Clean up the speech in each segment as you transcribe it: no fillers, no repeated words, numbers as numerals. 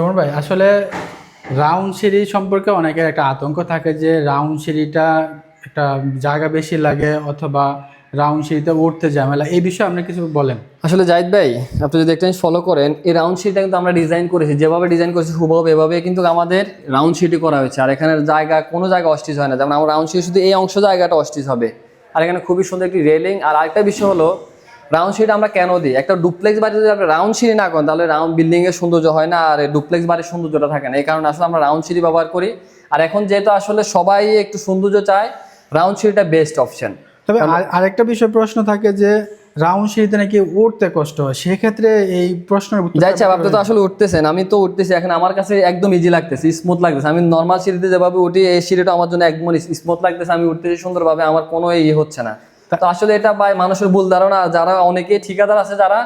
সুমন ভাই, আসলে রাউন্ড সিঁড়ি সম্পর্কে অনেকের একটা আতঙ্ক থাকে যে রাউন্ড সিঁড়িটা একটা জায়গা বেশি লাগে অথবা রাউন্ড সিঁড়িতে উঠতে ঝামেলা, এই বিষয়ে আপনি কিছু বলেন। আসলে জাহিদ ভাই, আপনি যদি একটা জিনিস ফলো করেন, এই রাউন্ড শিটটা কিন্তু আমরা ডিজাইন করেছি, যেভাবে ডিজাইন করেছি হুবহু এভাবে কিন্তু আমাদের রাউন্ড শিটই করা হয়েছে। আর এখানে কোনো জায়গা অস্টিচ হয় না, যেমন আমার রাউন্ড শিট শুধু এই জায়গাটা অস্টিচ হবে। আর এখানে খুবই সুন্দর একটি রেলিং। আর আরেকটা বিষয় হলো, রাউন্ড শিট আমরা কেন দিই, একটা ডুপ্লেক্স বাড়ি যদি আপনি রাউন্ড সিঁড়ি না করেন তাহলে রাউন্ড বিল্ডিং এর সৌন্দর্য হয় না, আর ডুপ্লেক্স বাড়ির সৌন্দর্যটা থাকে না। এই কারণে আসলে আমরা রাউন্ড সিঁড়ি ব্যবহার করি। আর এখন যেহেতু আসলে সবাই একটু সৌন্দর্য চায়, রাউন্ড সিঁড়িটা বেস্ট অপশন। তবে আরেকটা বিষয় প্রশ্ন থাকে যে রাউন্ড সিঁড়িতে নাকি উঠতে কষ্ট হয়, সেক্ষেত্রে এই প্রশ্নের উত্তর যাই আপনি তো আসলে উঠতেছেন, আমি তো উঠতেছি, এখন আমার কাছে একদম ইজি লাগতেছে, স্মুথ লাগতেছে। আমি নর্মাল সিঁড়িতে যেভাবে উঠি, এই সিঁড়িটা আমার জন্য একদম স্মুথ লাগতেছে, আমি উঠতেছি সুন্দরভাবে, আমার কোনো হচ্ছে না। তো আসলে এটা ভাই মানুষের ভুল ধারণা। যারা অনেকে ঠিকাদার আছে যারা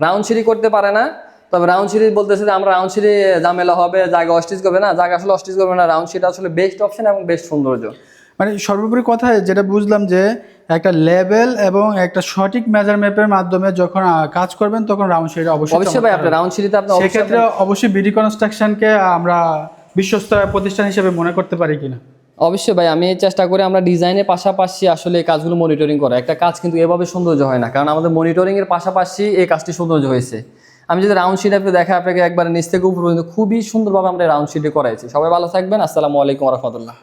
রাউন্ড সিঁড়ি করতে পারে না, তবে রাউন্ড সিঁড়ি বলতেছে যে আমরা রাউন্ড সিঁড়ি ঝামেলা হবে, জায়গা অস্টিচ করবে না, জায়গা আসলে অস্টিচ করবে না। রাউন্ড সিঁড়ি আসলে বেস্ট অপশন এবং বেস্ট সৌন্দর্য। মানে সর্বোপরি কথায় যেটা বুঝলাম যে একটা লেভেল এবং একটা সঠিক মেজারমেন্টের মাধ্যমে যখন কাজ করবেন তখন রাউন্ড সিঁড়ি অবশ্যই ভাই, আপনি রাউন্ড সিঁড়িতে আপনি সেক্ষেত্রে অবশ্যই বিডি কনস্ট্রাকশনকে আমরা বিশ্বস্ত প্রতিষ্ঠান হিসেবে মনে করতে পারি কিনা। অবশ্যই ভাই, আমি চেষ্টা করি আমরা ডিজাইনের পাশাপাশি আসলে এই কাজগুলো মনিটরিং করা। একটা কাজ কিন্তু এভাবে সৌন্দর্য হয় না, কারণ আমাদের মনিটরিং এর পাশাপাশি এই কাজটি সৌন্দর্য হয়েছে। আমি যদি রাউন্ড শিট আপনি দেখা আপনাকে একবার নিচ থেকে উপর পর্যন্ত খুবই সুন্দরভাবে আমরা রাউন্ড শিটে করাইছি। সবাই ভালো থাকবেন। আসসালামু আলাইকুম ওয়া রাহমাতুল্লাহ।